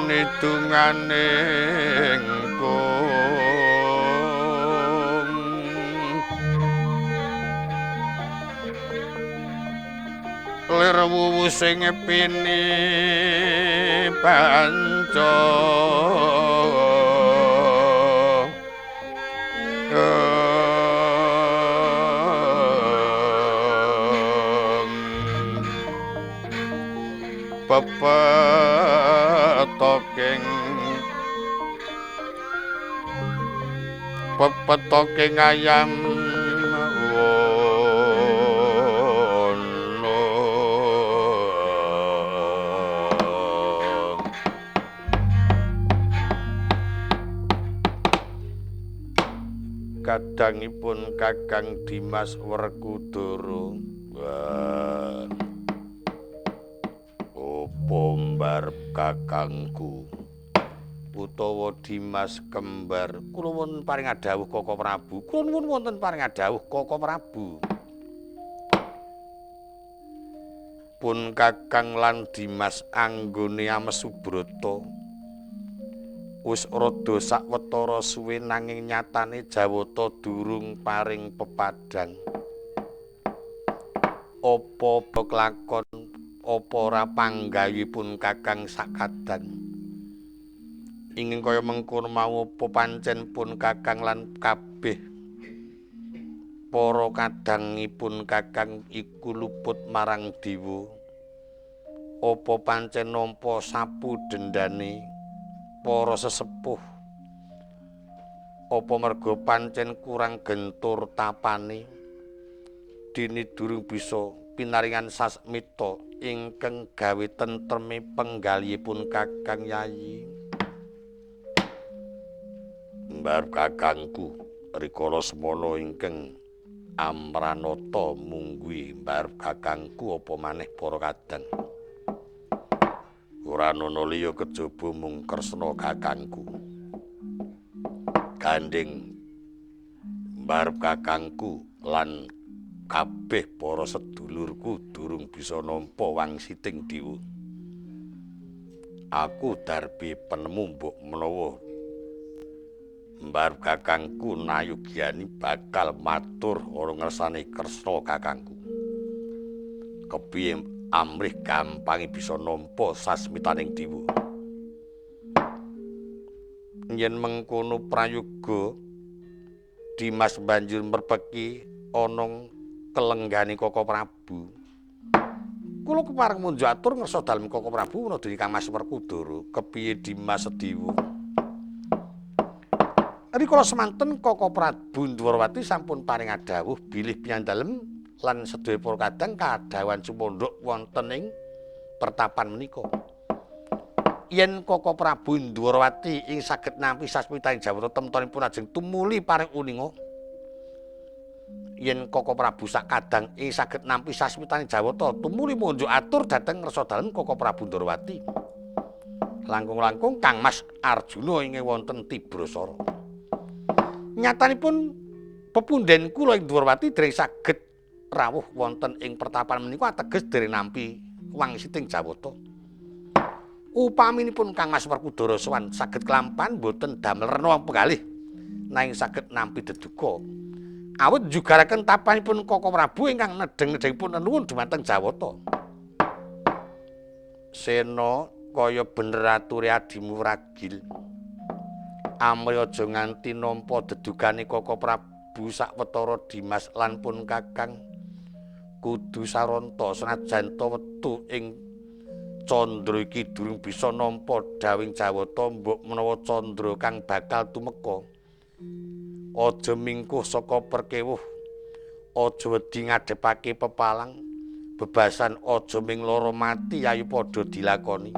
pinidunganing kung lir wuwu sing pini panca pepetoking ayam wono kadangipun Kakang Dimas Werkudara opo mbarep kakangku utawa Dimas kembar kula wonten paring adhawuh Kaka Prabu kula nuwun wonten paring adhawuh Kaka Prabu pun Kakang lan Dimas anggone Ames Subrata wis rada sawetara suwe nanging nyatane Jawata durung paring pepadang apa kelakon apa ora panggawipun Kakang sakadan ingin kaya mengkono mau apa pancen pun Kakang lan kabeh para kadangipun Kakang iku luput marang dewa apa pancen nampa sapu dendane para sesepuh apa merga pancen kurang gentur tapane dene durung bisa pinaringan sasmita ingkang gawe tentreme penggalihipun Kakang Yayi mbarep kakangku rikala semana ingkang amranata mungguhi mbarep kakangku apa maneh para kadang ora ana liya kejaba mung Kresna kakangku gandeng mbarep kakangku lan kabeh para sedulurku durung bisa nampa wangsiting dewa aku darbi penemu mbok menawa mbarep kakangku Nayogyani bakal matur ora ngersane Kresna kakangku kepiye amrih gampange bisa nampa sasmitaning dewa yen mengkono prayoga Dimas banjur merpeki ana kelenggane Kaka Prabu kula kepareng munjuk atur ngersa dalem Kaka Prabu menawa dening Kang Mas Werkudara kepiye Dimas Sedewa rikala semanten Kaka Prabu Ndwarawati sampun paring adhawuh bilih piyandalem lan sedaya para kadang kadhawan sumandhak wonten ing pertapan menika. Yen Kaka Prabu Ndwarawati ing saged nampi sasmitaning Jawata temtanipun ajeng tumuli paring uninga. Yen Kaka Prabu sakadang ing saged nampi sasmitaning Jawata tumuli munjuk atur dhateng ngersa dalem Kaka Prabu Ndwarawati. Langkung-langkung Kang Mas Arjuna ing wonten Tibrasara. Nyatanipun pepundhen kula ing Ndwarawati dereng saged rawuh wonten ing pertapan menika ateges dereng nampi wangsiting Jawata. Upaminipun Kang Mas Werkudara sowan saged kelampan boten damel rena penggalih nanging saged nampi deduka. Awit njugaraken tapanipun Kaka Prabu ingkang nedheng-nedhengipun nuwun dumateng Jawata. Sena kaya bener ature adimu ragil. Amri aja nganti nampa dedugane Kaka Prabu sawetara Dimas lan pun Kakang kudu saranta senajan ta wektu ing candra iki durung bisa nampa dawing Jawata mbok menawa candra kang bakal tumeka aja mingkuh saka perkewuh aja wedi ngadhepake pepalang bebasan aja ming lara mati ayo padha dilakoni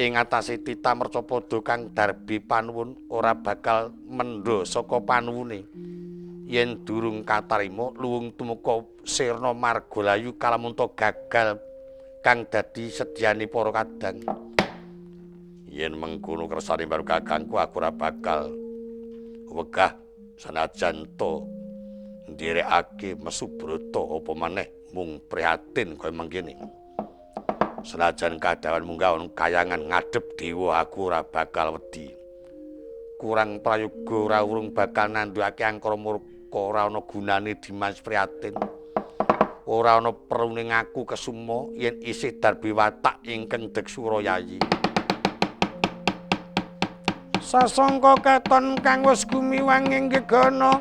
ing atase titah mercapada kang darbi panuwun ora bakal mendha saka panuwune yen durung katarima luwung tumeka sirna margalayu kalamunta gagal kang dadi sedyane para kadang yen mengkono kersane baru kakangku aku ora bakal wegah sanajan to ndherekake Mesubrata apa maneh mung prihatin kaya mangkene Senajan kadawan munggah kayangan ngadhep dewa aku ora bakal wedi. Kurang prayoga ora urung bakal nandhakake angkara murka ora ana gunane Dimas Prihatin. Ora ana perlune ngaku kesuma yen isih darbe watak ingkang Deksurayayi. Sasangka keton kang wis gumiwang ing gegana.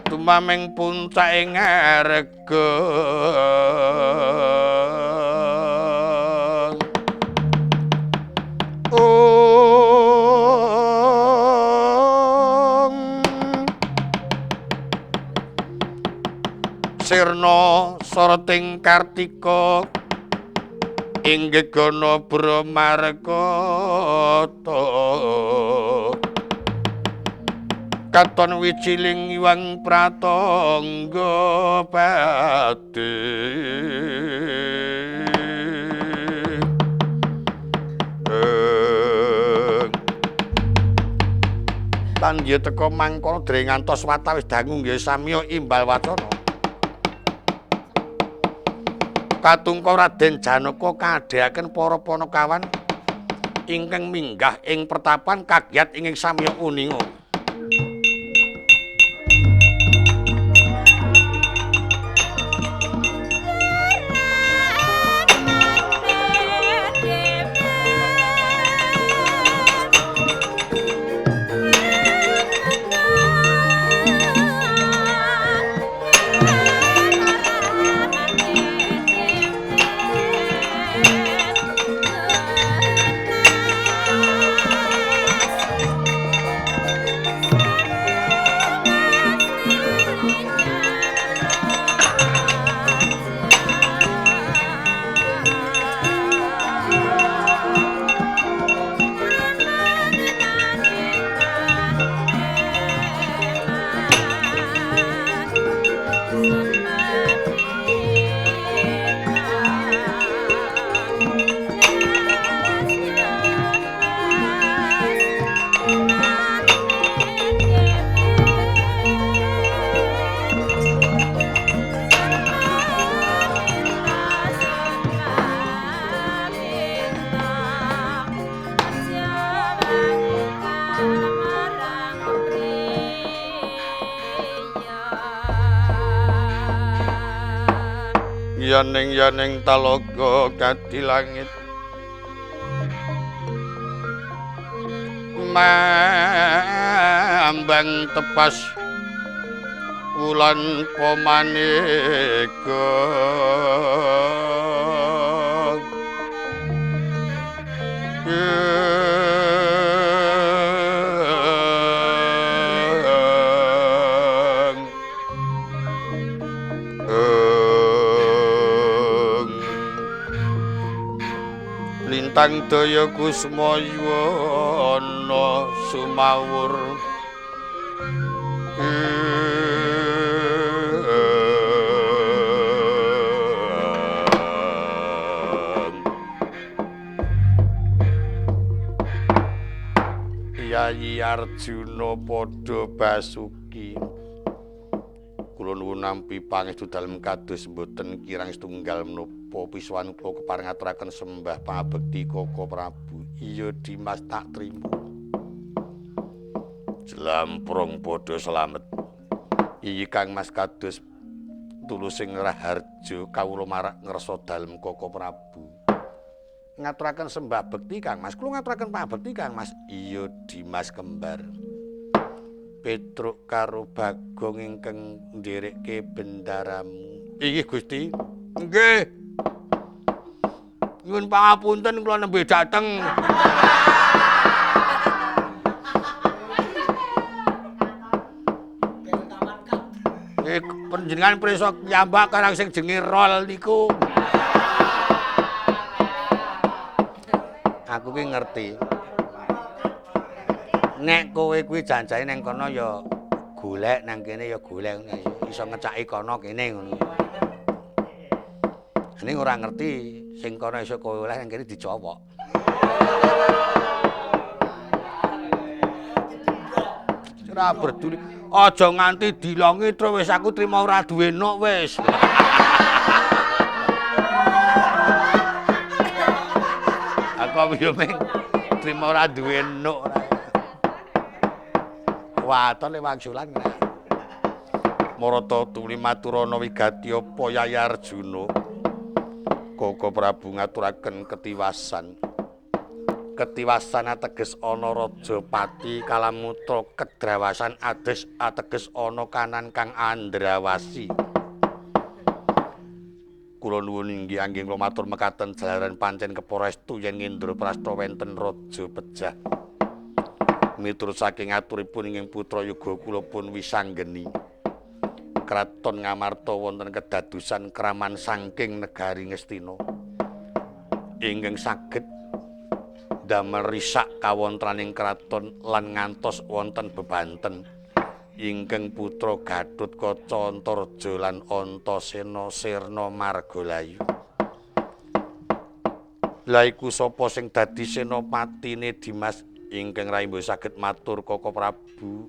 Tumaming puncak ing arga. Sirna Sarating Kartika ing gegana Bramarkata katon wijiling Hyang Pratangga Pati tanjya teka mangkono dereng ngantos watawis dangu nggih samya imbal wacana. Katungka Raden Janaka kadheaken para Panakawan ingkang minggah ing pertapan kagiat ing samya uninga. Yaning talaga kadi langit mambang tepas wulan pamaneka lintang daya kusmayana sumawur Yayi Arjuna padha basuki kula nuwun nampi pangestu dalem kados mboten kirang setunggal menapa piswan kula kepareng aturaken sembah pangabekti Koko Prabu. Iya Dimas tak trima. Jlamprong padha slamet. Iyi Kang Mas kados tulusing raharja kawula marak ngersa dalem Koko Prabu. Ngaturaken sembah bekti Kang Mas. Kula ngaturaken pangabekti Kang Mas. Iya Dimas kembar. Petruk karo Bagong ingkang ndherekke bendaramu. Inggih Gusti. Nggih. Nyuwun pangapunten kula nembe dateng. Panjenengan prisa nyambak karang sing jenenge rol niku. Aku ki ngerti. Nek kowe kuwi janjane nang kono ya golek, nang kene ya golek, iso ngecaki kono kene ngono. Ning ora ngerti sing kono iso kowe oleh nang kene dicowok. Ora berduli. Aja nganti dilongi terus wis aku trima ora duwe nok wis. Aku yo ming trima ora duwe nok ora. Watone wangsulan nek. Marata tuli maturana wigati apa Yai Arjuna. Koko Prabu ngaturaken ketiwasan. Ketiwasan ateges ana raja pati kalamutra kedrawasan ades ateges ana kanan kang andrawasi. Kula nuwun inggih anggih kula matur mekaten jalaran pancen keparestu yen Indraprasta wenten raja pejah. Miturut saking aturipun ingkang putra yuga kula pun wisanggeni. Kraton Ngamarta wonten kedadosan kraman saking negari Ngastina. Ingkang saged damel risak kawontenaning kraton lan ngantos wonten bebanten ingkang putra Gatotkaca Antareja lan Antasena sirna Margalayu. Lha iku sapa sing dadi senopatine Dimas ingkang raimba saged matur Koko Prabu.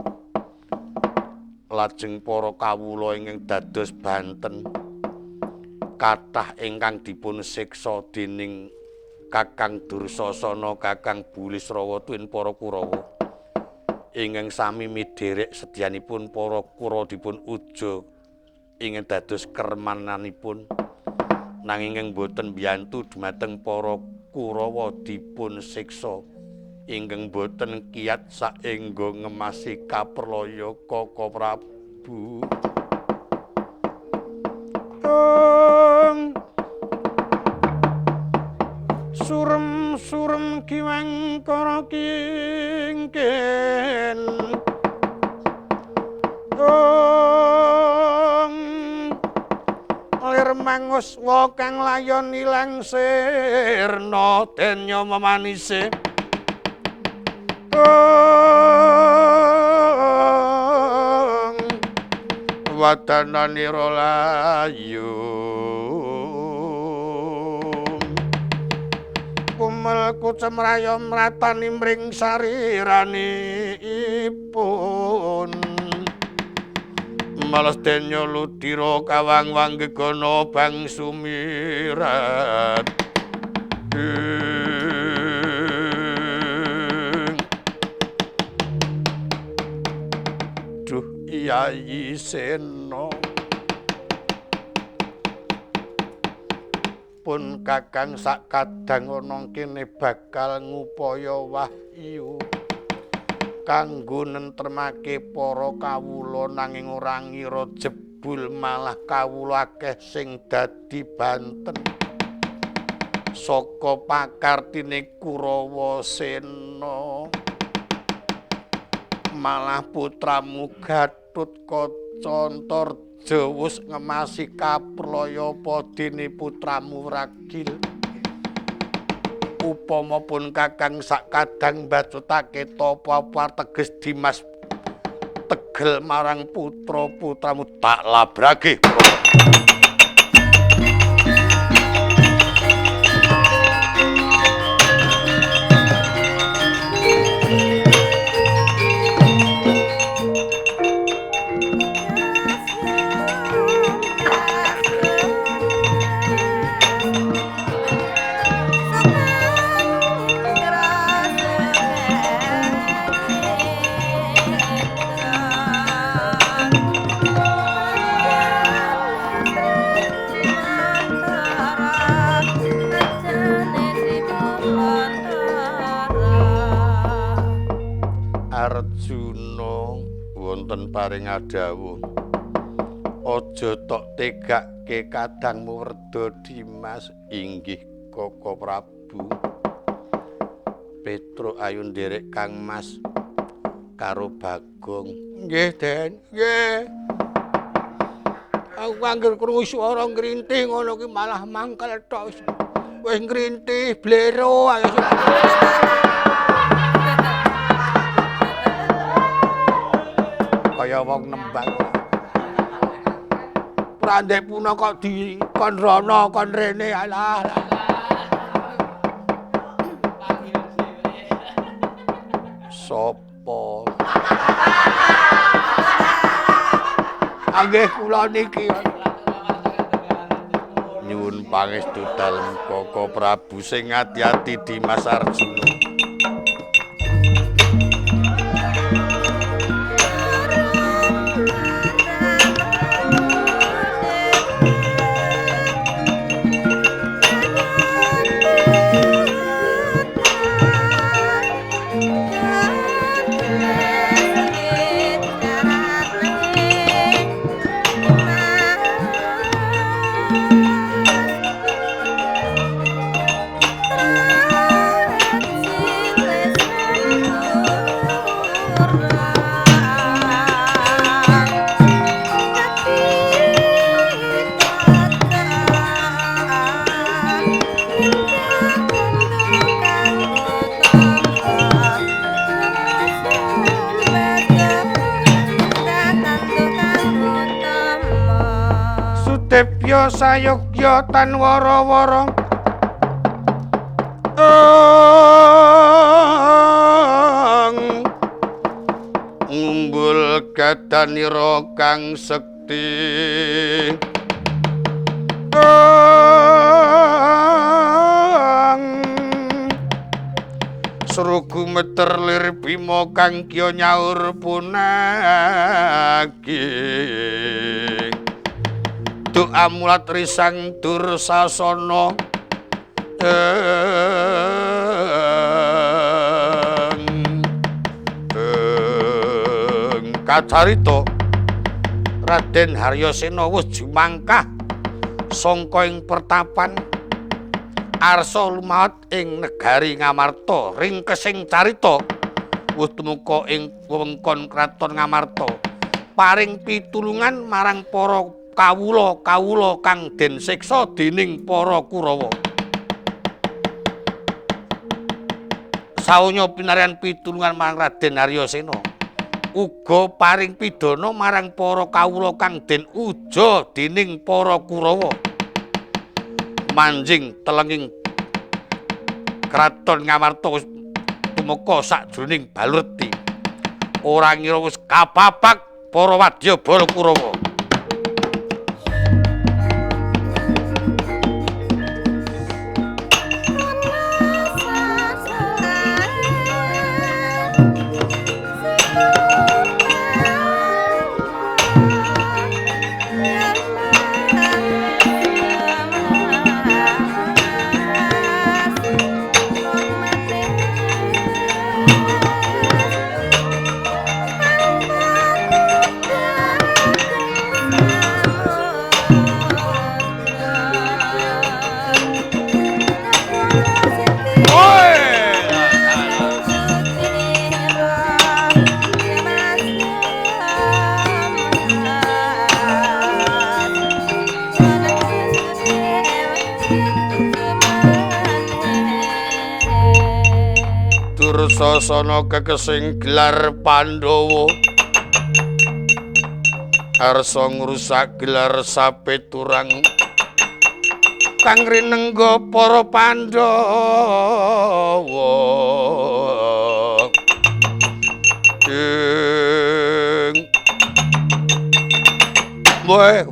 Lajeng para kawula ingkang dados banten kathah ingkang dipun siksa dening Kakang Dursasana, Kakang Bulisrawa tuwin para Kurawa. Ingkang sami midherek sedyanipun para Kurawa dipun uja ingkang dados kermananipun. Nanging ingkang boten mbiyantu dumateng para Kurawa dipun siksa. Ingkang boten kiyat saengga ngemasi kaprelaya Koko Prabu. Surem kiwang kara kingken lir manguswa kang layon ilang sirna denya memanise wadananira layu kumelku cemraya mratani mring sariranipun malas denya ludira kawang wanggegana bang sumirat duh Yayi Sena pun Kakang sak kadang ana kene bakal ngupaya wahyu kanggo nentremake para kawula nanging ora ngira jebul malah kawula akeh sing dadi banten saka pakartine Kurawa Sena malah putramu Gatotkaca Antareja wis ngemasi kaprelaya padene putramu ragil. Upama pun Kakang sak kadang mbacutake tapa teges Dimas tegel marang putra-putramu tak labrage. Arjuna wonten paring adhawuh aja tok tegake kadangmu Werda Dimas inggih Koko Prabu Petruk ayu nderek Kang Mas karo Bagong nggih Den nggih aku angger krungu swara ngrintih ngono ki malah mangkel tok wis ngrintih blero ayo kaya wong nembang. Prandek puna kok dikon rono kon rene alah. Sopo? Nggih kula niki nyuwun pangestu dalem Koko Prabu sing ati-ati Dimas Arjuna. Sutepya sayogya tan wara-wara ngumbul gadanira kang sekti Srugu meter lir Bima kang kiya nyaur punaki doa mulat risang Dursasana kacarita Raden Haryasena wis jumangkah sangka ing pertapan arsa lumaut ing negari Ngamarta ringkesing carita wis tumeka ing wewengkon kraton Ngamarta paring pitulungan marang para kawula kang den siksa dening para Kurawa saunya pinarian pitulungan marang Raden Haryasena uga paring pidana marang para kawula kang den uja dening para Kurawa manjing telenging kraton Ngamarta wis tumeka sajroning balurti ora ngira wis kapapak para wadyabala Kurawa. Dursasana kekesing gelar Pandhawa arsa ngrusak gelar sapeturang kang rinengga para Pandhawa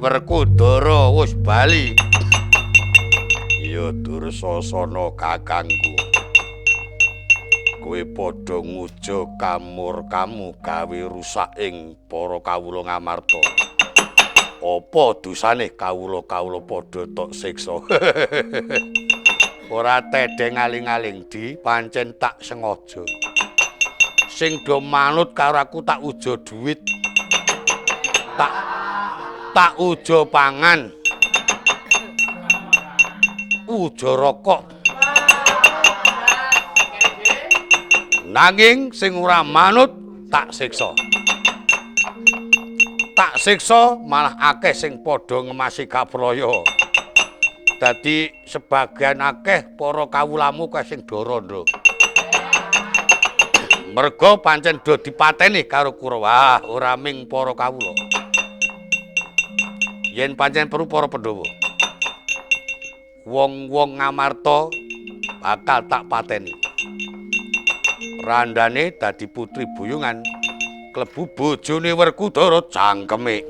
Werkudara wis bali ya Dursasana kakangku kowe padha nguja kamur-kamu gawe rusak ing para kawula Ngamarta. Apa dosane kawula-kawula padha tok siksa? Ora tedeng aling-aling di pancen tak sengaja. Sing do manut karo aku tak uja dhuwit. Tak uja pangan. Uja rokok. Nanging sing ora manut tak siksa. Tak siksa malah akeh sing padha ngemasi kapraya. Dadi sebagian akeh para kawulamu kae sing dorandha. Merga pancen do dipateni karo Kurawa, ora ming para kawula. Yen pancen perlu para Pandhawa. Wong-wong Ngamarta bakal tak pateni. Randane dadi putri buyungan klebu bojone Werkudara cangkeme.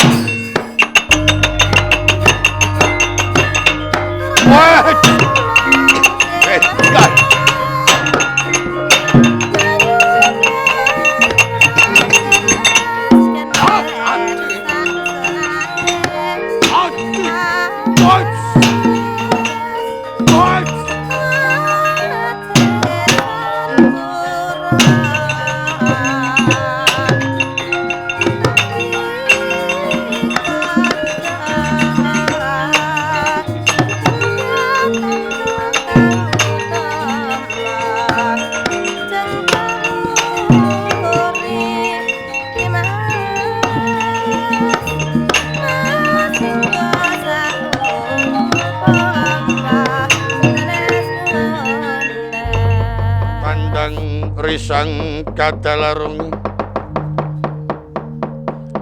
Risang kadalarung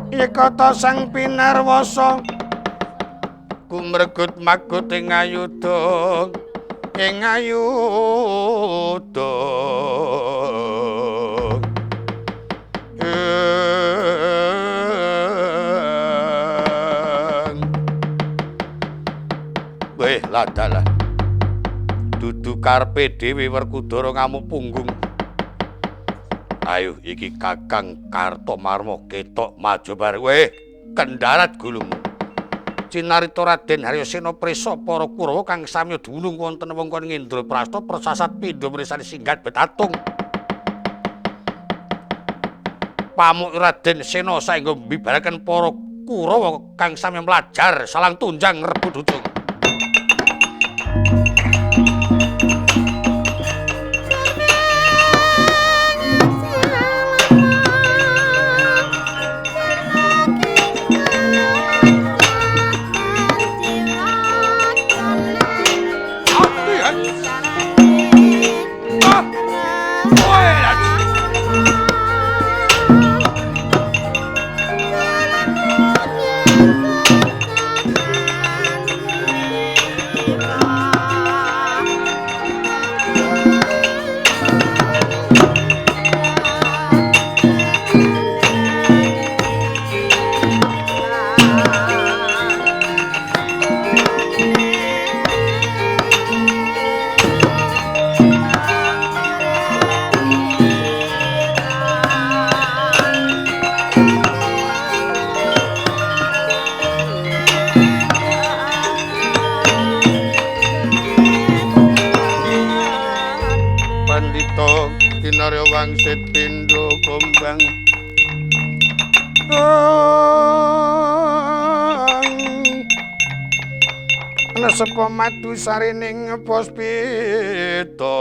yekata sang pinarwasa kumregut magut ing ayuda weh ladalah dudu karepe dhewe Werkudara ngamuk punggung. Ayo iki Kakang Kartomarma ketok maju bareng. Weh, kendarat gulungmu. Cinarita Raden Haryasena prisa para Kurawa kang samya dumunung wonten wewengkon Indraprastha persasat pindha mirsani singgat betatung. Pamuk Raden Sena saengga mbibaraken para Kurawa kang samya mlajar salang tunjang rebut ujung. Wangsit pindho kumbang nesepa madu sarining puspita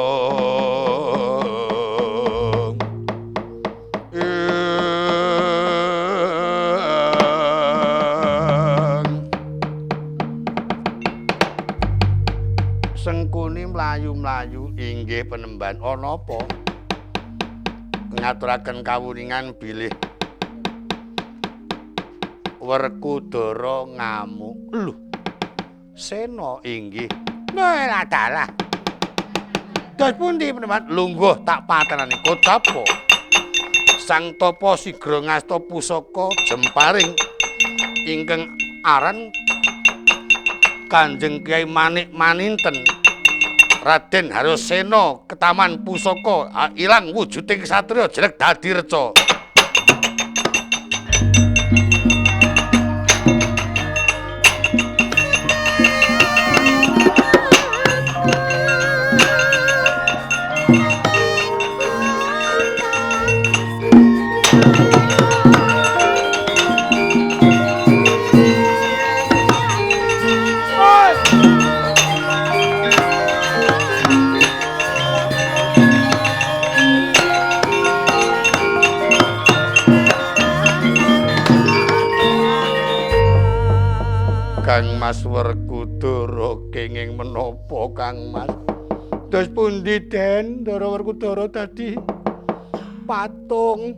Sengkuni mlayu-mlayu inggih Penemban ana apa ngaturaken kawuningan bilih Werkudara ngamuk. Lho, Sena inggih. Ora dalah. Dos pundi Penemban? Lungguh tak patenani Kocapa. Sang Tapa sigra ngasta pusaka jemparing ingkang aran Kanjeng Kyai Manik Maninten Raden Haryasena ketaman pusaka ilang wujuding satriya jelek dadi reca. Kang Mas Werkudara kenging menapa Kang Mas? Dos pundi Den Ndara Werkudara dadi patung?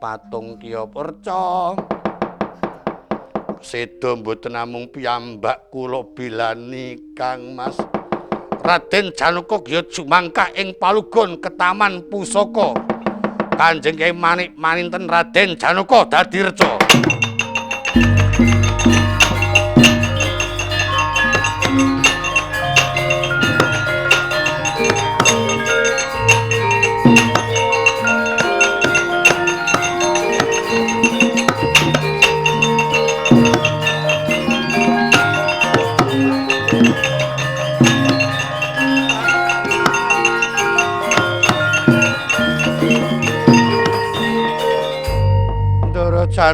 Patung kiya perca. Seda mboten namung piyambak kula bilani Kang Mas. Raden Janaka ya jumangkah ing palugon ketaman pusaka. Kanjeng Kyai Manik Maninten Raden Janaka dadi reca.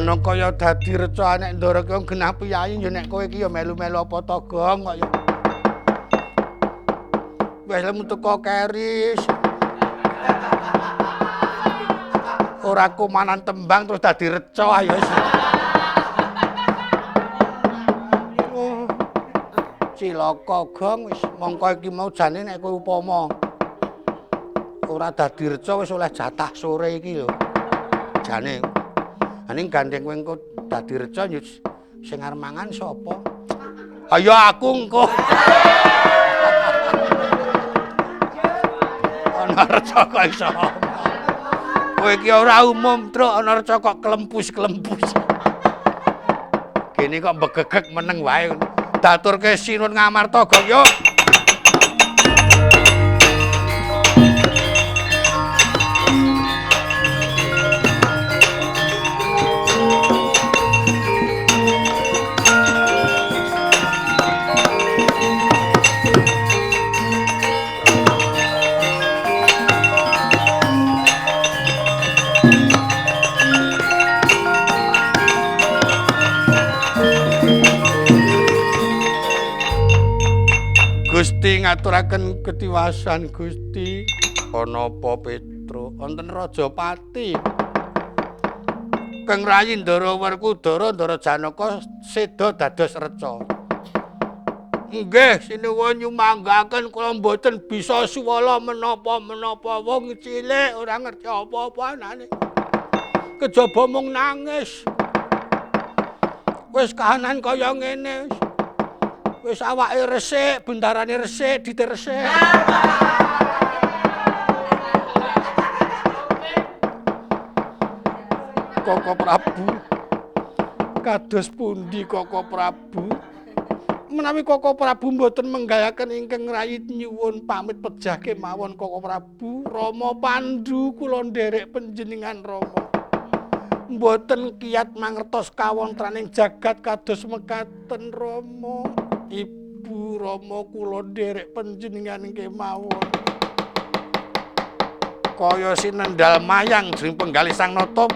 Janaka ya dadi reca nek ndara ki genah piyayi ya nek kowe ki ya melu-melu apa to Gong kok ya. Wis lemu teko keris. Ora kumanan tembang terus dadi reca ayo wis. Cilaka Gong wis mongko iki mau jane nek kowe upama ora dadi reca wis oleh jatah sore iki lho. Jane aning gandeng kowe engko dadi reca sing arep mangan sapa? Ayo aku engko. Ana reca kok iso. Kowe iki ora umum, Truk, ana reca kok klempus-klempus. Kene kok begegek meneng wae. Daturke Sinun Ngamarta, Gong, yo. Gusti ngaturaken ketiwasan Gusti. Ana apa Petro? Wonten Rajapati. Kang Rayi Ndara Werkudara Ndara Janaka seda dados reca. Nggih, sinuwun nyumanggaken kula mboten bisa suwala menapa-menapa wong cilik ora ngerti apa-apa anane. Kejaba mung nangis. Wis kahanan kaya ngene wis. Wis awake resik, bundarane resik, dite resik. Koko Prabu. Kados pundi Koko Prabu? Menawi Koko Prabu mboten menggayaken ingkang rayi nyuwun pamit pejah kemawon Koko Prabu. Rama Pandhu kula nderek panjenengan Rama. Mboten kiyat mangertos kawontenaning jagat kados mekaten Rama. Ibu Rama kula nderek panjenengan kemawon. Kaya sinendal mayang jering penggalih Sang Nata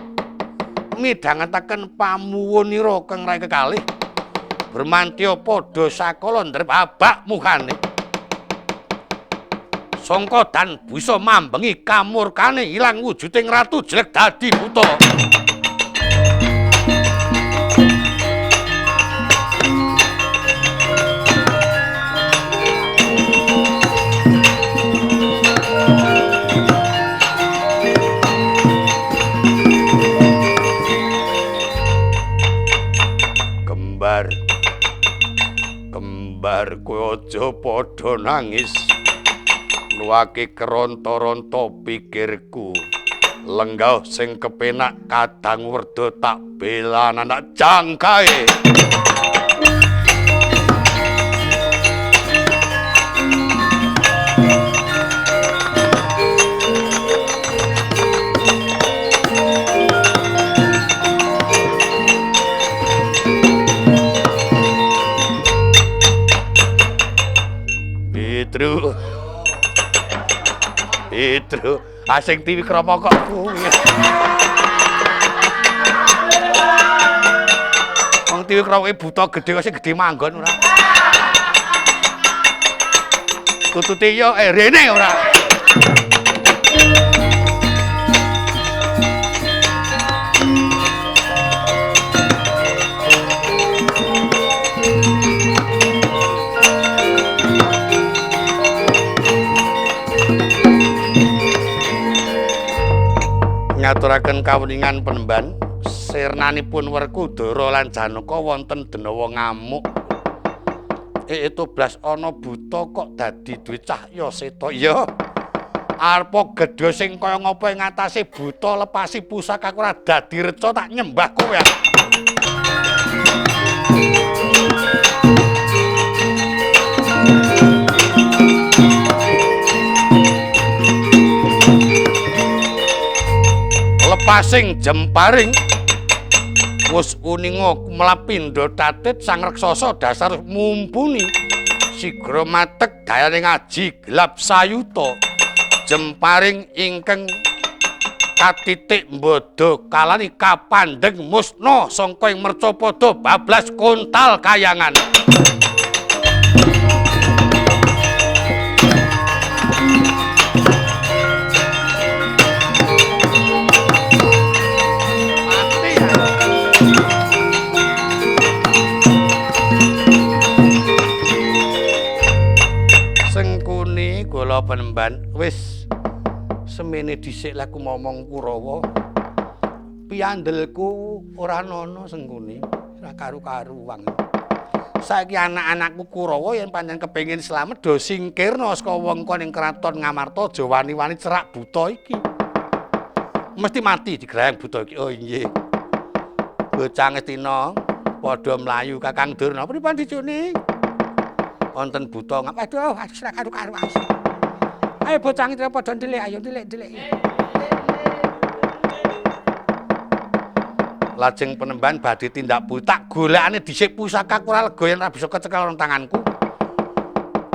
midhangetaken pamuwunira kang rai kekalih bermantya padha sakala ndrep abak mukhane. Sangka dan bisa mambengi kamurkane ilang wujuding ratu jelek dadi buta. Kembar kowe aja padha nangis. Nuwake keronta-ronta pikirku. Lenggah sing kepenak kadang werda tak belan anak jangkae. Petro, asing TV Krama kok kuwi. Wong TV Krama buta gedhe kok sing gedhe manggon ora. Tutute yo rene ora. Ngaturaken kawuningan penemban sirnanipun Werkudara lan Janaka wonten denawa ngamuk. Itu blas ana buta kok dadi duwe cahya seta. Ya. Arepa gedhe sing kaya ngapa ing ngatasé buta lepasi pusaka ora dadi reca tak nyembah kowe. Lepasing jemparing wus uninga mlapindo tatit sang raksasa dasar mumpuni sigra matek,, 'Dayane ngaji, gelap sayuta. Jemparing ingkang ora kaya ing ngatasé buta lepasi pusaka ora dadi reca tak nyembah kowe. Lepasing jemparing wus uninga mlapindo tatit sang raksasa dasar mumpuni sigra matek, 'Dayane ngaji, gelap sayuta. Jemparing ingkang ora kaya ing ngatasé buta lepasi pusaka ora dadi reca tak nyembah kowe. Jemparing ingkang katitik mbodo kalani kapandheng musna sangka ing mercapada bablas kontal kayangan. Sengkuni kula penemban wis semene dhisik laku momong Kurawa. Piyandelku ora ana Sengkuni, ora karu-karuan. Saiki anak-anakku Kurawa yen pancen kepengin slamet do singkirna saka wengkon ing kraton Ngamarta aja wani-wani cerak buta iki. Mesti mati digrayang buta iki. Oh nggih. Bocah ngestina padha mlayu Kakang Durna. Pripun dicune? Wonten buta ngap aduh ora karu-karuan. Ayo bocah iki padha ndelik ayo ndelik. Lajeng penemban badhe tindak butak golekane dhisik pusaka ora lega yen ora bisa kecekel nang tanganku.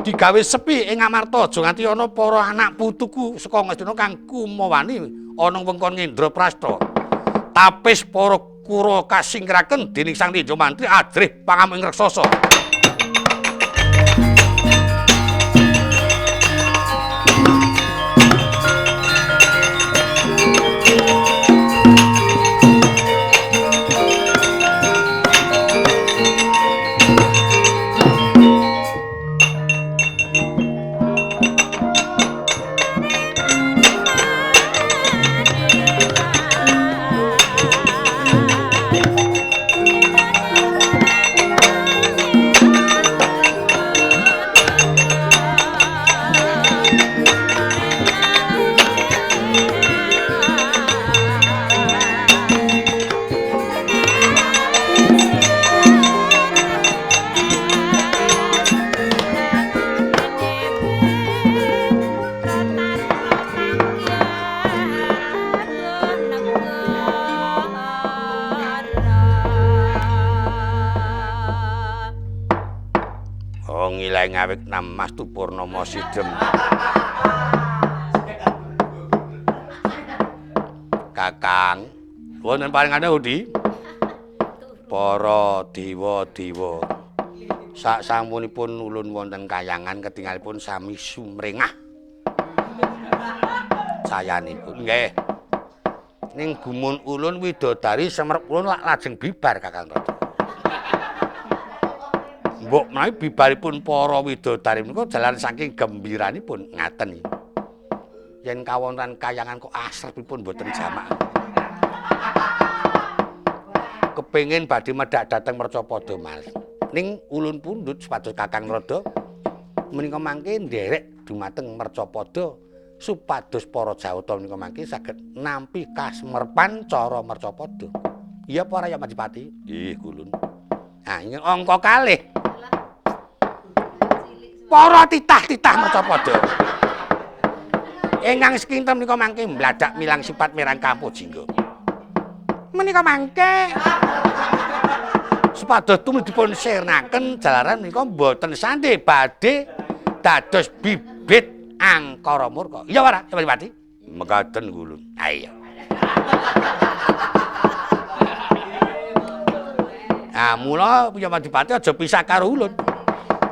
Digawe sepi ing Ngamarta aja nganti ana para anak putuku saka Ngastina kang kumawani ana wengkon Ngendraprasta. Tapis para Kura kasingkraken dening Sang Tinja Mantri ajrih pangamung raksasa. Ngawik Mas Tupurnama Sidhem. Kakang, wonten paringane pundi? Para dewa-dewa. Sak sampunipun ulun wonten kayangan ketingalipun sami sumrengah. Sayanipun nggih. Ning gumun ulun widodari semerep ulun lajeng bibar Kakang Rada. Mbok menawi bibaripun para widodari menika jalan saking gembiranipun ngaten iki. Yen kawonten kayangan kok asrepipun boten jamak. Kepengin badhe medhak dhateng Mercapada Mas. Ning ulun pundhut supados Kakang Rada menika mangke nderek dumateng Mercapada supados para Jawata menika mangke saged nampi kasmerpan cara Mercapada. Iya apa ora ya Majapati? Nggih, Kulun. Nah, ing angka kalih. Para titah-titah Mercapada. Ingkang sekinten menika mangke mbladak milang sipat mirang Kampojingga. Menika mangke supados tumindipun sirnaken jalaran menika mboten sandhe badhe dados bibit angkara murka. Iya ora, Pati? Mekaten Kulun. Ha iya. Ah mula Pati aja pisah karo ulun.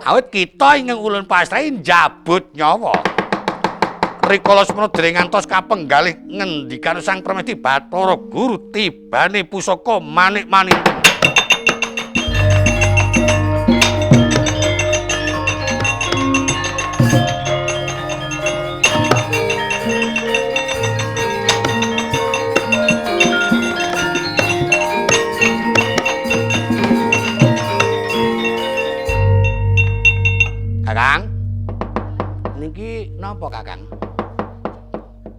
Awit kita ingkang ulun pasrahi njabut nyawa. Rikala semana dereng ngantos kapenggalih ngendikan Sang Permesti Bathara Guru tibane pusaka manik-manik. Kakang, niki napa Kakang?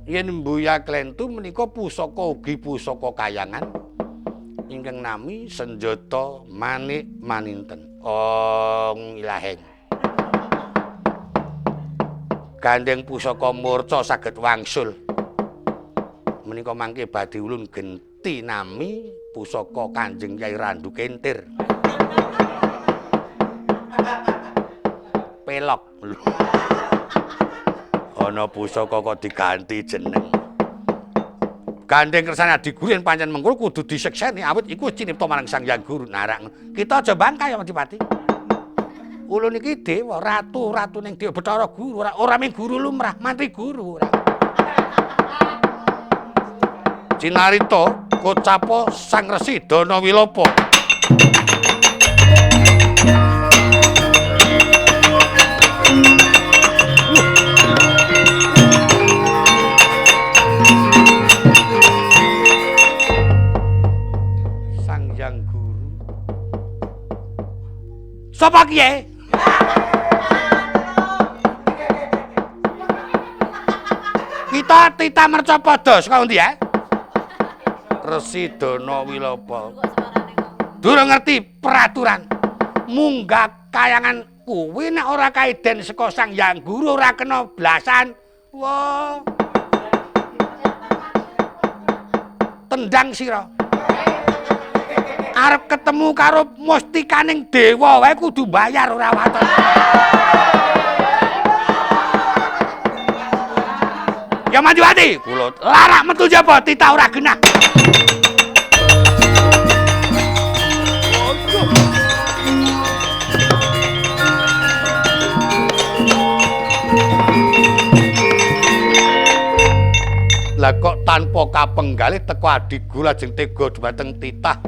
Yen Mbuya Klentu menika pusaka ugi pusaka kayangan ingkang nami senjata manik maninten. Ong ilaheng. Gandeng pusaka murca saged wangsul. Menika mangke badhe ulun genti nami pusaka Kanjeng Kyai Randu Kentir. Pelok. Ana pusaka kok diganti jeneng. gandeng kersane Adi Guru yen pancen mengko kudu disekseni awit iku cinipta marang Sang Hyang Guru. Nah, kita aja bangkai ya Adipati. Ulun iki dewa, ratu ning Dewa Bathara Guru, ora ming guru lumrah, mantri guru ora. Cinarita kocapa Sang Resi Dana Wilapa. Sang Hyang Guru. Sapa kiye? Kita tita mercapada saka endi ya? Resi Dana Wilapa. Durung ngerti peraturan. Munggah kayangan kuwi nek ora kaiden saka Sang Hyang Guru ora kena blasan. Wah. Tendang sira. Arep ketemu karo mustikaning dewa wae kudu bayar ora waton. Ya Manjewati, kula larak metu jaba titah ora genah. Lah kok tanpa kapenggalih teko adiku lajeng tega dhumateng titah.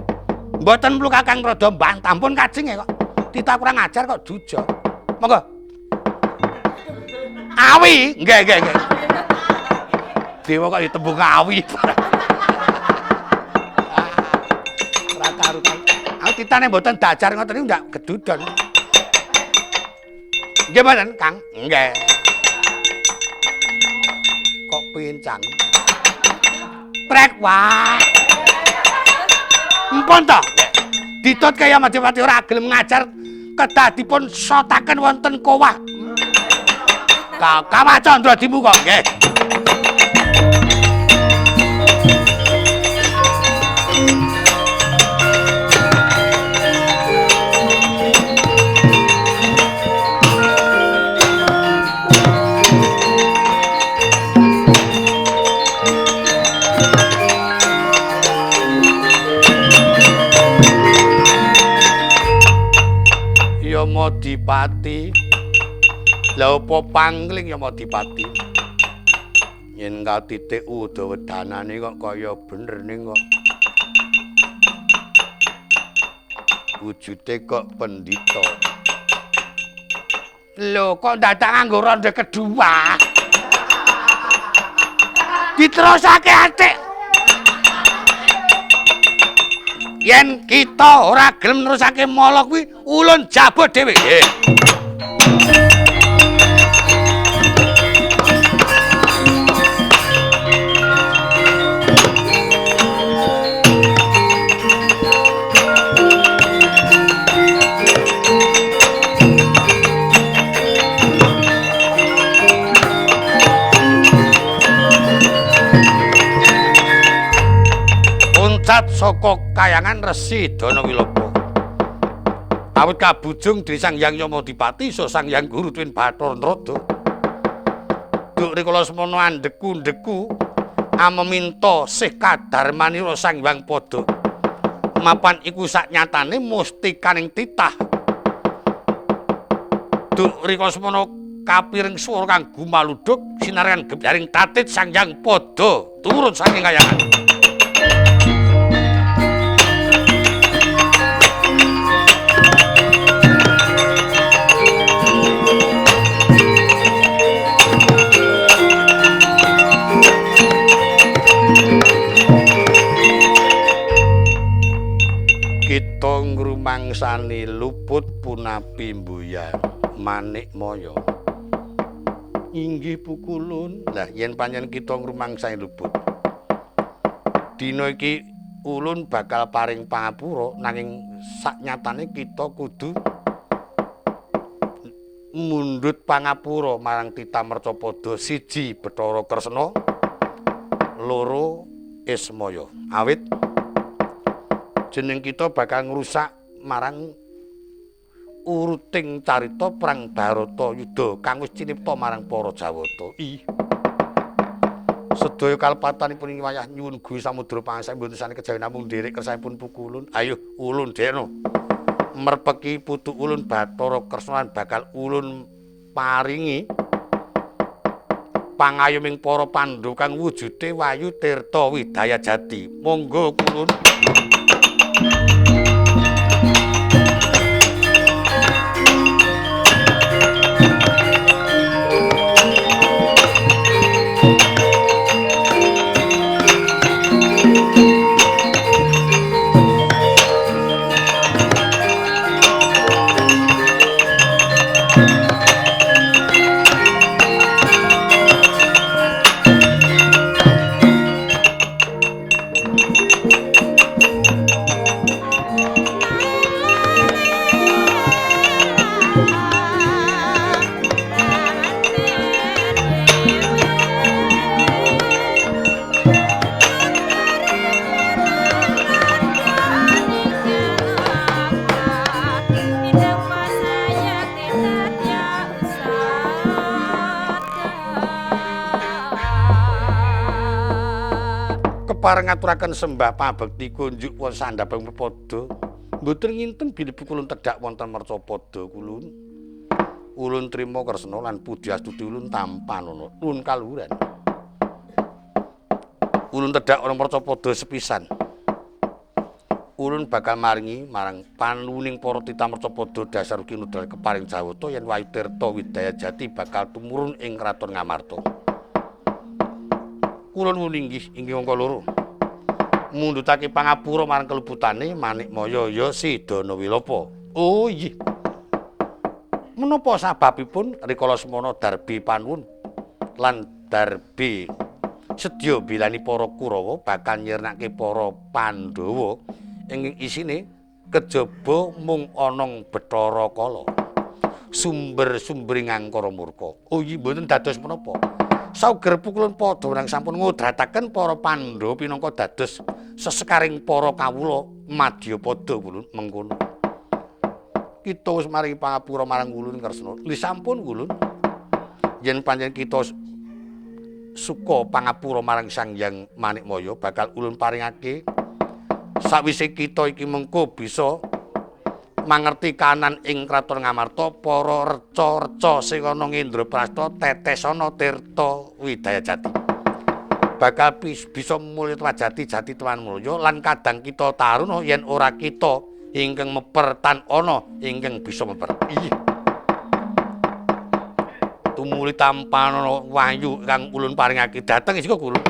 Mboten perlu Kakang rada mbantah pun kajenge kok. Titah kurang ajar kok jujo. Monggo. Awi, nggih. Dewa kok ditembung awi. Ora karutan. Aku titane mboten dajar ngoten niku ndak gedudon. Nggih mboten, Kang? Nggih. Kok pincang. Trek wah. Mpun to. Ditut kaya Majapahit ora gelem ngajar kedah dipun sotaken wonten kowah. Kawacandra dimuka nggih. Yamadipati. Lah apa pangling Yamadipati? Yen katitik Udawedanane kok kaya bener ning kok. Wujude kok pendhita. Lho kok dadak nganggo ronde kedua? Diterusake atik. Yen kita ora gelem nerusake mala kuwi ulun jabut dhewe. Saka kayangan Resi Dana Wilapa. Awit kabujung Dewi Sang Hyang Yamadipati so Sang Hyang Guru Twin Bathara Narada. Duk rikala semana andeku-ndeku ameminta sih kadarmanira Sang Hyang Pada. Mapan iku saknyatane mustikaning titah. Duk rikala semana kapiring swara kang gumaludhuk sinarean gebyaring tatit Sang Hyang Pada turun saking kayangan. Kita ngrumangsani luput punapi mbuyan manik moyo. Inggih pukulun. Lah yen pancen kita ngrumangsani luput. Dina iki ulun bakal paring pangapura nanging saknyatane kita kudu mundhut pangapura marang titah Mercapada siji Bathara Kresna, loro Ismaya. Awit jeneng kita bakal ngrusak marang uruting carita perang Bharata Yudha kang wis cinipta marang para Jawata. Sedaya kalepatanipun ing wayah nyuwun Gusti Samudra Pangasa mboten sami kejawen namung nderek kersanipun pukulun. Ayo ulun deno. Merpeki putu ulun Bathara Kresna bakal ulun paringi pangayoming para Pandhawa kang wujude Wayu Tirta Widaya Jati. Monggo kulun. Kepareng ngaturaken sembah pabekti kunjuk wonten sandhaping pepada. Mboten nginten bilih kulun tedhak wonten Mercapada kulun. Ulun trima kresna lan pudi astuti ulun tampan ana ulun kaluhuran. Ulun tedhak ana Mercapada sepisan. Ulun bakal maringi marang panuwuning para titah Mercapada dasar kinudal keparing jawata yen Wayu Tirta Widaya Jati bakal tumurun ing kraton Ngamarta. Kulon wuninggih inggih mangka loro. Mundhutake pangapura marang keluputane Manikmaya ya Sidana Wilapa. Oh iya. Menapa sababipun rikala semana Darbi panuwun lan Darbi sedya bilani para Kurawa bakal nyirnake para Pandhawa ing isine kejaba mung onong Bathara Kala. Sumber-sumbering angkara murka. Oh iya mboten dados menapa. Sauger pukulan padha menang sampun ngudrataken para Pandhawa pinangka dados sesekaring para kawula Madyapada kulun mengkono. Kita wis maringi pangapura marang ulun Kresna. Li sampun ulun. Yen pancen kita suka pangapura marang Sang Hyang Manikmaya bakal ulun paringake sawise kita iki mengko bisa mangerti kanan ing kraton Ngamarta para reca-reca sing ana Indraprasta tetesana Tirta Widaya Jati. Bakal bisa mulya Jati Jati Tuan Mulya lan kadang kita taruna yen ora kita ingkang meper tan ana ingkang bisa meper. Iya. Tumuli tampan ana wayu kang ulun paringake dateng sika kulun.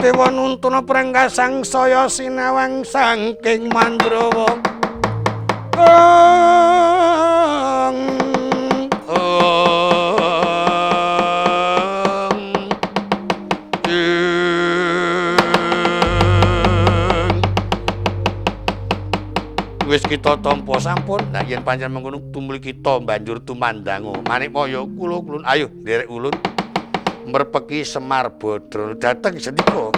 Dewa nuntuna prenggasang saya sinawang saking Mandrawa. Wis kita tampa sampun. Nah yen pancen mengkono tumuli kita banjur tumandang Manikmaya kula kulun. Ayo nderek ulun. Merpeki Semar Badra dateng sendika.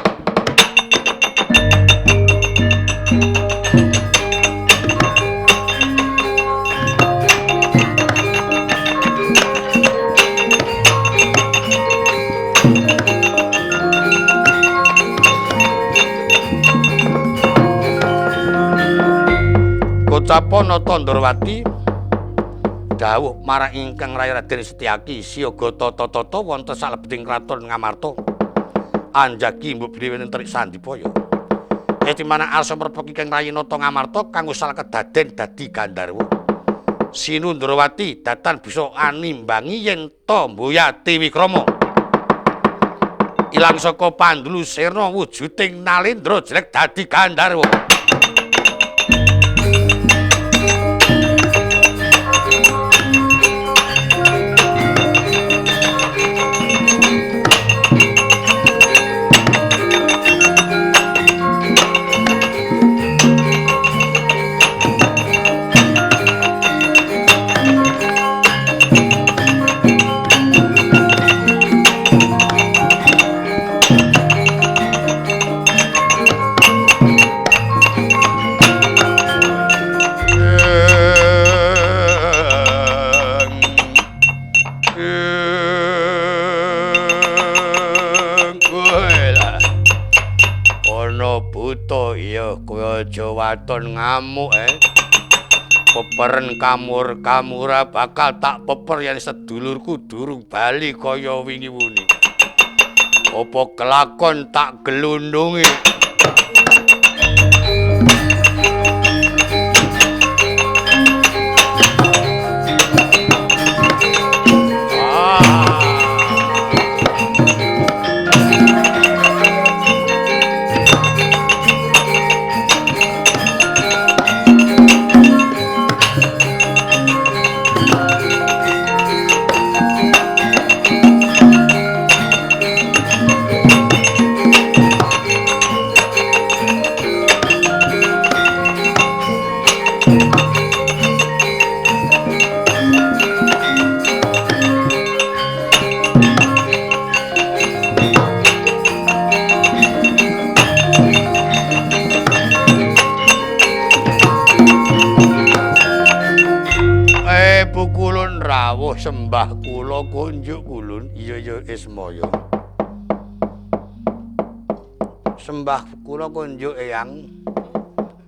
Kocapana Tandrawati dawuh marang ingkang Raya Raden Setyaki siyaga tata-tata wonten salebeting kraton Ngamarta. Anjagi mbok bilih terik sandipaya. Etimana arsa merpeki kang Rayinata Ngamarta kang usal kedaden dadi Gandharwa. Sinundrawati datan bisa animbangi yen ta Mboyati Wikrama. Ilang saka Pandulu Sirna wujuding Nalendra jelek dadi Gandharwa. Ana buta iya kowe aja waton ngamuk peperen kamur-kamura bakal tak peper yen sedulurku durung bali kaya wingi wuni. Apa kelakon tak gelundungi. Pukulun rawuh sembah kula kunjuk kulun iya Ismaya. Sembah kula kunjuk Eyang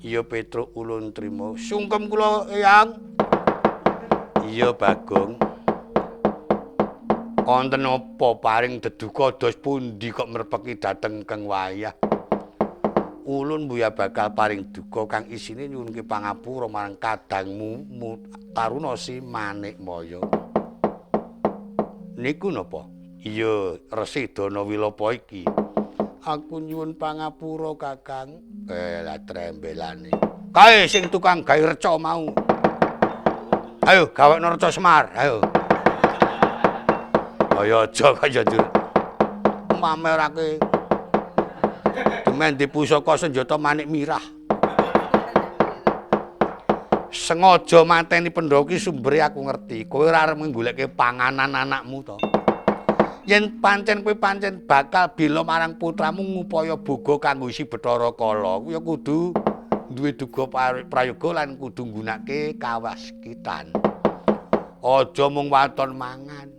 iya Petruk ulun trima. Sungkem kula Eyang iya Bagong. Wonten apa paring deduka dos pundi kok merpeki dhateng keng wayah. Ulun Buya bakal paring duka kang isine nyuwunke pangapura marang kadangmu Taruna Si Manikmaya. Niku napa? Iya Resi Dana Wilapa iki. Aku nyuwun pangapura Kakang. Lah trembelane. Kae sing tukang gawe reca mau. Ayo gawekno reca Semar, ayo. Ayo aja kaya mamerake demen di pusaka senjata Manik Mirah. Sengaja mateni Pandhawa ki sumbere aku ngerti. Kowe ora arep nggoleke panganan anakmu to. Yen pancen kowe pancen bakal bela marang putramu ngupaya boga kanggo isi Bathara Kala, ya kudu duwe duga prayoga lan kudu nggunakake kawaskitan. Aja mung waton mangan.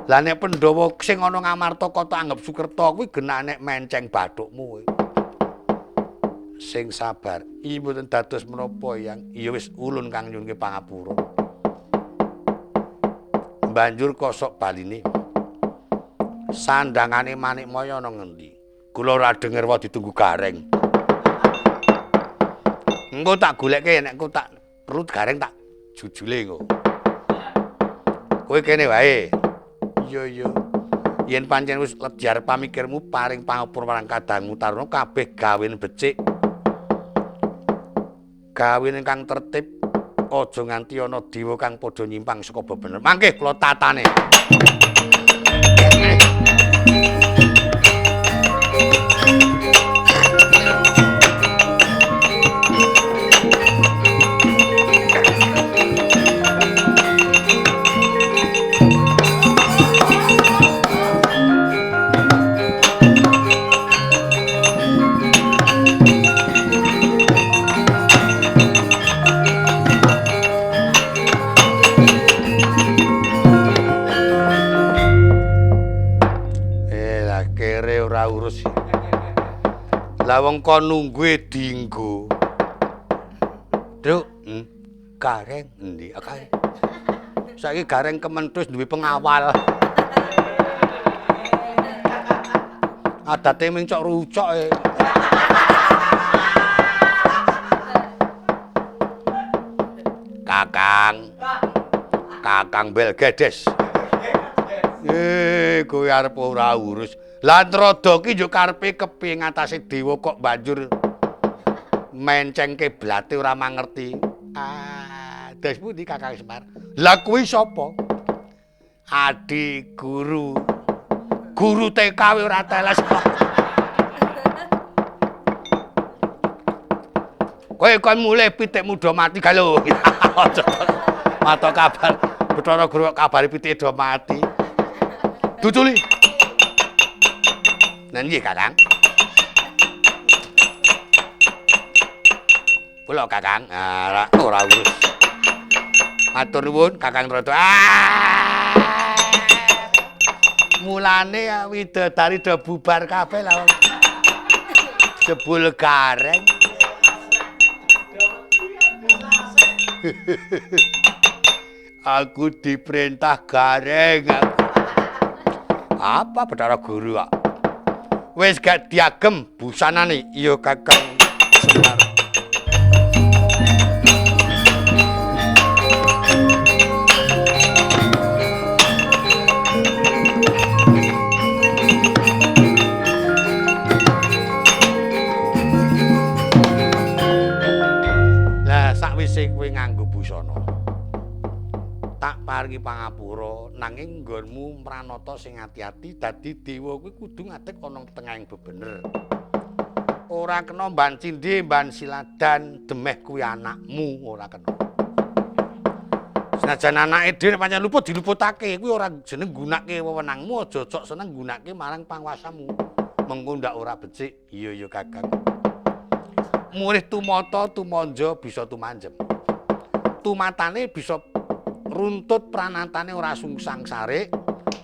Lah nek Pandhawa sing ana Ngamarta kota anggap Sukerta kuwi genak nek menceng bathukmu kowe. Sing sabar. Iki mboten dados menapa Yang. Ya wis ulun kang nyuwunke pangapura. Banjur kosok baline. Sandangane Manikmaya ana ngendi? Kula ora denger wae ditunggu gareng. Engko tak goleke nek engko tak perlu gareng tak jujule engko. Kowe kene wae. Iya. Yen pancen wis ledjar pamikirmu paring pangapura marang kadangmu Taruna kabeh gawen becik. Gawen ingkang tertib aja nganti ana dewa kang padha nyimpang saka bebener. Mangke kula tatane. Urus. Lah wong kon nunggu dinggo. Druk, gareng endi? Akae. Saiki gareng Kementhus duwe pengawal. Adate ming cok rucok e. Kakang Belgedes. Kowe arep ora urus. Lah Ntrada ki yo karepe kepiye ngatasi dewa kok banjur mencengke blate ora mangerti. Des pundi Kakang Semar? Lah kuwi sapa? Adi guru. Guru TK ora teles. Kowe kon mulih pitik muda mati galo. Mata kabar Bathara Guru kabari pitik do mati. Duculi. Nah nggih Kakang. Kula Kakang, ora urus. Matur nuwun Kakang Ntrada. Mulane widodari do bubar kabeh lah. Jebul gareng. Aku diperintah gareng. Apa Bathara Guru, Pak? Wis gak diagem busanane, iya Kakang Semar. Lah sakwise kowe nganggo busana, tak paringi pangapura nanging nggonmu mranata sing ati-ati dadi dewa kuwi kudu ngadeg ana tengahing bebener. Ora kena mban cindhe mban siladan demeh kuwi anakmu ora kena. Senajan anake dhewe pancen luput diluputake kuwi ora jeneng gunake wewenangmu aja cocok seneng gunake marang panguasamu. Mengko ndak ora becik. Iya Kakang. Murih tumata tumanja bisa tumanjem. Tumatane bisa runtut pranatane ora sungsang sarik,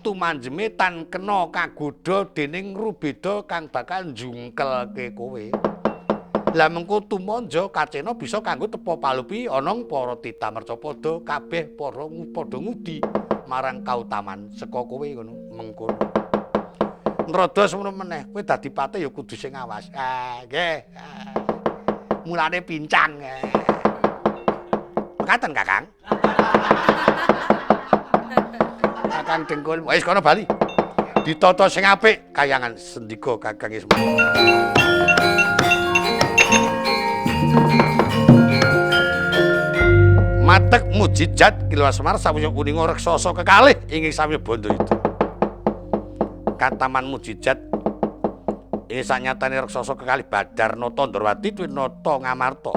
tumanjeme tan kena kagodha dening rubeda kang bakal njungkelke kowe. Lah mengko tumanja kacena bisa kanggo tepa palupi ana para titah mercapada kabeh para padha ngudi marang kautaman saka kowe ngono mengko. Nrada semono meneh kowe dadi patih ya kudu sing awas. Nggih. Mulane pincang. Mekaten Kakang. Kakang Dengkul, wis kono bali. Ditata sing apik kayangan sendika Kakang Semar. Matek mujijat Kilwa Semar sawuya kuninga reksasa kekalih ing sami bondo itu. Kataman mujijat ing sanyatane reksasa kekalih Badarnata Ndrawati tuwin nata ngamarta.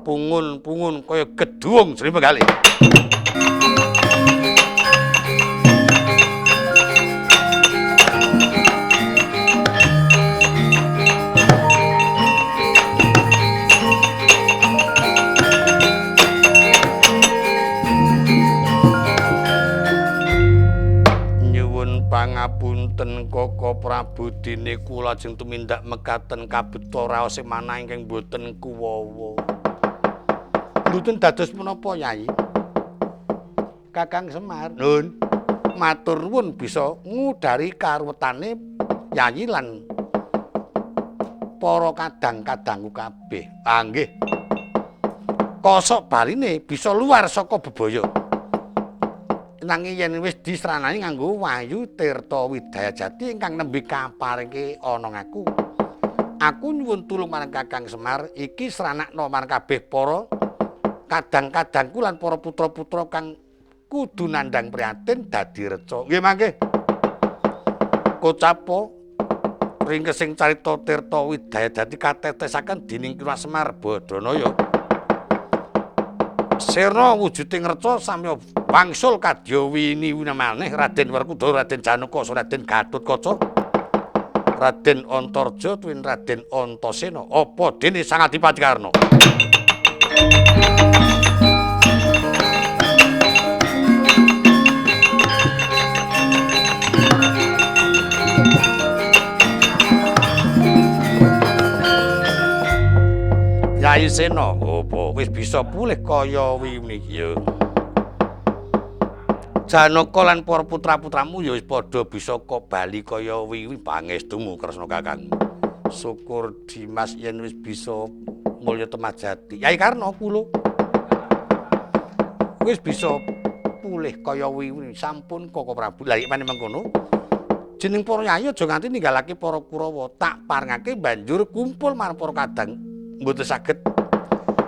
Pungun-pungun kaya gedhuwung jering penggalih. Pangapunten Koko Prabu dene kula lajeng tumindak mekaten kabeta raos sing manah ingkang boten kuwawa. Mboten dados menapa Yai? Kakang Semar. Nun. Matur nuwun bisa ngudari karwetane Yayi lan para kadang-kadangku kabeh. Ah nggih. Kosok barine bisa luar saka bebaya. Nanging yen wis disranani nganggo Wayu Tirta Widayajati ingkang nembe kaparingke ana ngaku. Aku nyuwun tulung marang Kakang Semar iki sranakna marang kabeh para kadang-kadangku lan para putra-putra kang kudu nandhang prihatin dadi reca. Nggih mangke. Kocapa ringkesing carita Tirta Widayajati katetesaken dening Kilwa Semar Badanaya. Sirna wujuding reca samya wangsul kadya wini maneh Raden Werkudara, Raden Janaka, Raden Gatotkaca, Raden Antarja tuwin Raden Antasena apa dene Sang Adipati Karna. Yayi Sena, apa wis bisa pulih kaya wingi ya. Janaka lan para putra-putramu ya wis padha bisa bali kaya wingi pangestumu Kresna Kakang. Syukur Dimas yen wis bisa mulya temajati. Yai Karna kula wis bisa pulih kaya wingi sampun Koko Prabu. Lah yen mengkono jeneng para yai aja nganti ninggalake para Kurawa, tak parengake banjur kumpul marang para kadang mboten saged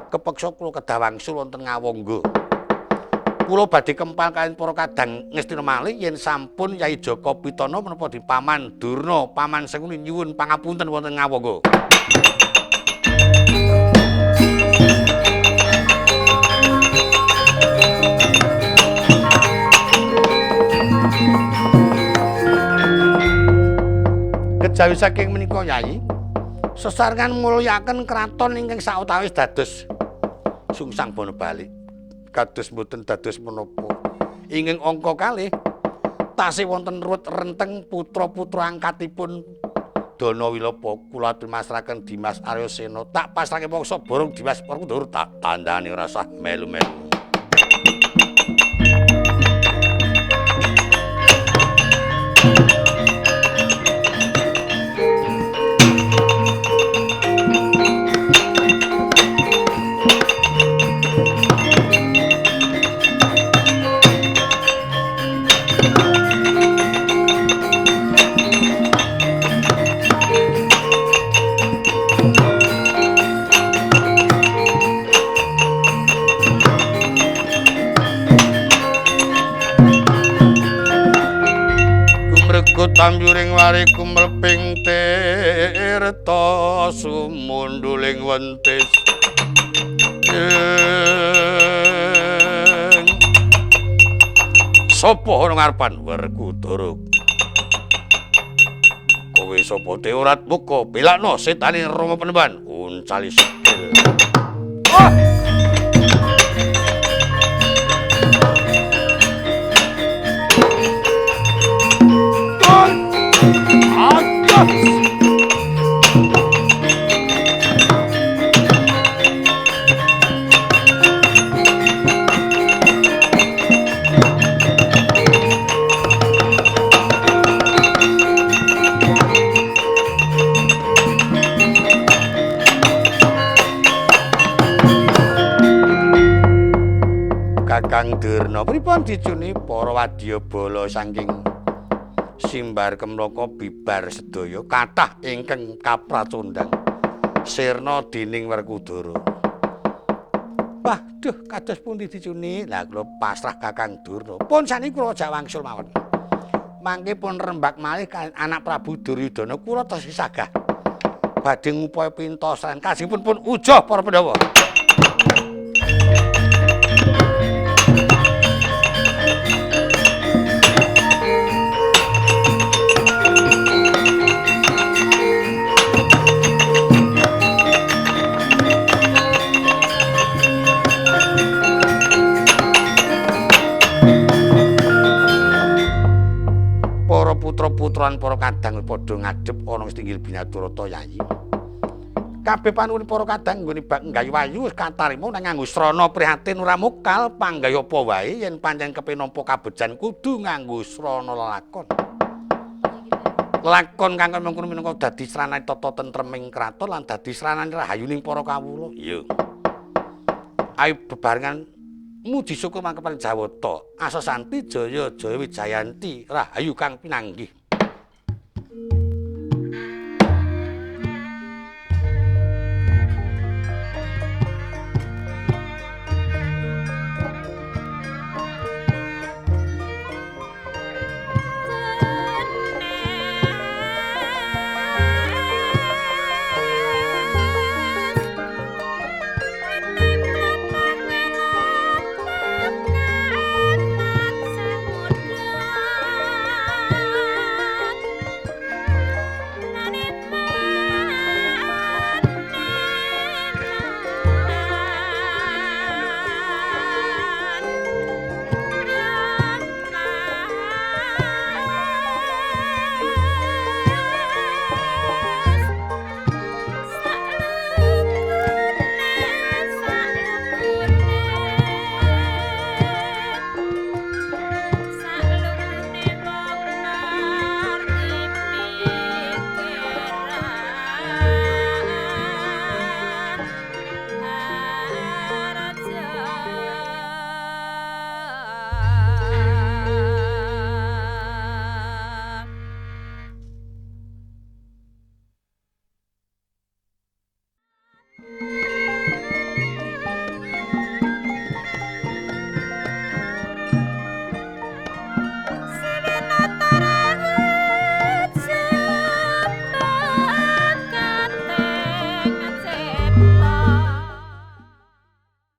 kepeksa kula kedah wangsul wonten Ngawangga. Kula badhe kempal kaliyan para kadang ngestina malih yen sampun Yai Jaka Pitana menapa di Paman Durna, Paman Senguni nyuwun pangapunten wonten Ngawangga. Kejawi saking menika Yai, sesarengan mulyaken kraton ingkang sautawis dados sungsang bono bali. Kados mboten dados menapa. Ingkang angka kalih tasih wonten ruwet renteng putra-putra angkatipun Dana Wilapa kula aturi masrahaken Dimas Arya Sena tak pasrahke mangsa borong Dimas Werkudara tak tandhani ora usah melu-melu. Tambyuring wari kumelping tirta sumunduling wentis sapa ana ngarepan Werkudara kowe sapa teorat muka belakno setane Rama Penemban uncali sikil Kakang Durna pripun dicuni para wadyabala saking Simbar Kemlaka bibar sedaya kathah ingkang kapracondhang sirna dening Werkudara. Waduh kados pundi dicuni? Lah kula pasrah Kakang Durna. Pun saniki kula jak wangsul mawon. Mangke pun rembak malih anak Prabu Duryudana kula tesih sagah badhe ngupaya pintosan kasihipun pun ujoh para Pandhawa. Putra-putran para kadang padha ngadhep ana setinggil Binaturata Yayi. Kabeh panuwun para kadang nggone bak nggayu wayu wis katarima nang nganggo srana prihatin ora mokal panggaya apa wae yen pancen kepenampa kabejan kudu nganggo srana lelakon. Lakon kang mengkono minangka dadi sranane tata tentreming kraton lan dadi sranane rahayuning para kawula. Iya. Ayo bebarengan muji syukur mangkepan Jawata Asasanti Jaya Jaya Wijayanti Rahayu kang pinanggih.